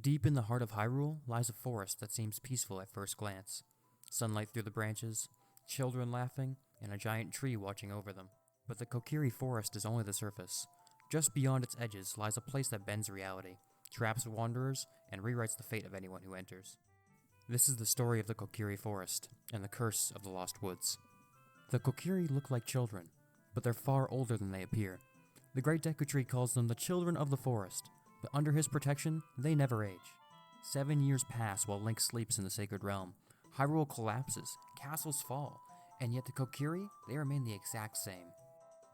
Deep in the heart of Hyrule lies a forest that seems peaceful at first glance. Sunlight through the branches, children laughing, and a giant tree watching over them. But the Kokiri Forest is only the surface. Just beyond its edges lies a place that bends reality, traps wanderers, and rewrites the fate of anyone who enters. This is the story of the Kokiri Forest, and the curse of the Lost Woods. The Kokiri look like children, but they're far older than they appear. The great Deku Tree calls them the children of the forest, but under his protection, they never age. 7 years pass while Link sleeps in the sacred realm. Hyrule collapses, castles fall, and yet the Kokiri, they remain the exact same.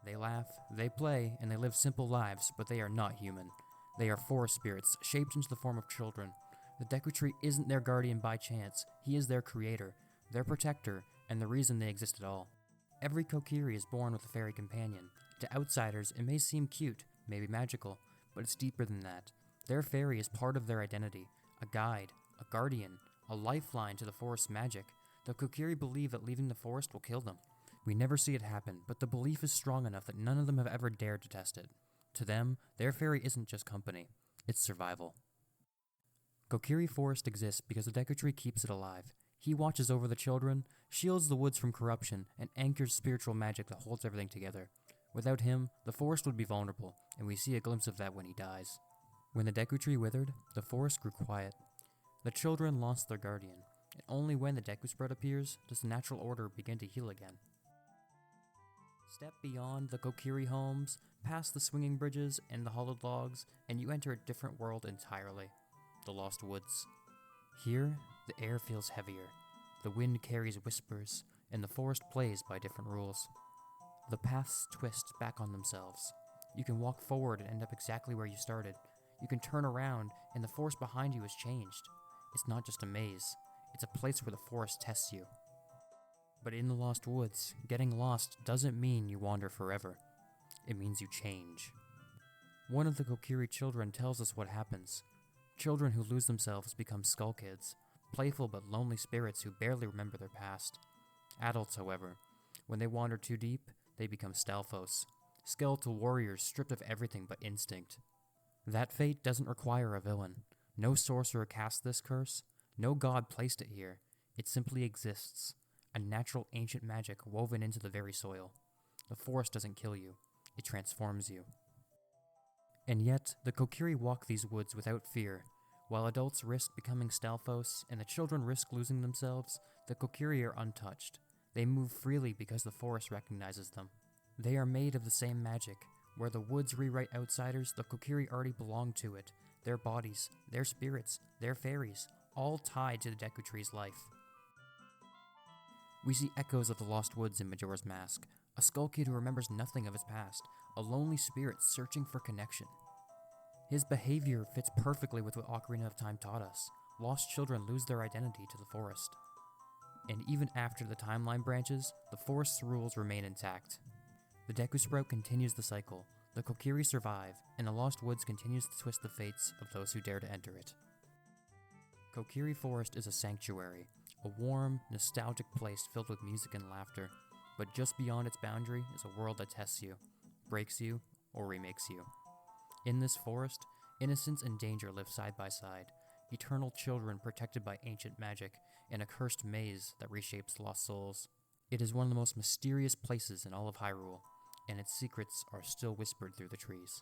They laugh, they play, and they live simple lives, but they are not human. They are forest spirits, shaped into the form of children. The Deku Tree isn't their guardian by chance, he is their creator, their protector, and the reason they exist at all. Every Kokiri is born with a fairy companion. To outsiders, it may seem cute, maybe magical, but it's deeper than that. Their fairy is part of their identity, a guide, a guardian, a lifeline to the forest's magic. The Kokiri believe that leaving the forest will kill them. We never see it happen, but the belief is strong enough that none of them have ever dared to test it. To them, their fairy isn't just company, it's survival. Kokiri Forest exists because the Deku Tree keeps it alive. He watches over the children, shields the woods from corruption, and anchors spiritual magic that holds everything together. Without him, the forest would be vulnerable, and we see a glimpse of that when he dies. When the Deku Tree withered, the forest grew quiet. The children lost their guardian, and only when the Deku Sprout appears does the natural order begin to heal again. Step beyond the Kokiri homes, past the swinging bridges and the hollowed logs, and you enter a different world entirely. The Lost Woods. Here, the air feels heavier, the wind carries whispers, and the forest plays by different rules. The paths twist back on themselves. You can walk forward and end up exactly where you started. You can turn around, and the forest behind you has changed. It's not just a maze, it's a place where the forest tests you. But in the Lost Woods, getting lost doesn't mean you wander forever. It means you change. One of the Kokiri children tells us what happens. Children who lose themselves become Skull Kids, playful but lonely spirits who barely remember their past. Adults, however, when they wander too deep, they become Stalfos, skeletal warriors stripped of everything but instinct. That fate doesn't require a villain. No sorcerer cast this curse, no god placed it here. It simply exists, a natural ancient magic woven into the very soil. The forest doesn't kill you, it transforms you. And yet, the Kokiri walk these woods without fear. While adults risk becoming Stalfos and the children risk losing themselves, the Kokiri are untouched. They move freely because the forest recognizes them. They are made of the same magic. Where the woods rewrite outsiders, the Kokiri already belong to it. Their bodies, their spirits, their fairies, all tied to the Deku Tree's life. We see echoes of the Lost Woods in Majora's Mask, a Skull Kid who remembers nothing of his past, a lonely spirit searching for connection. His behavior fits perfectly with what Ocarina of Time taught us. Lost children lose their identity to the forest. And even after the timeline branches, the forest's rules remain intact. The Deku Sprout continues the cycle, the Kokiri survive, and the Lost Woods continues to twist the fates of those who dare to enter it. Kokiri Forest is a sanctuary, a warm, nostalgic place filled with music and laughter, but just beyond its boundary is a world that tests you, breaks you, or remakes you. In this forest, innocence and danger live side by side, eternal children protected by ancient magic, and a cursed maze that reshapes lost souls. It is one of the most mysterious places in all of Hyrule, and its secrets are still whispered through the trees.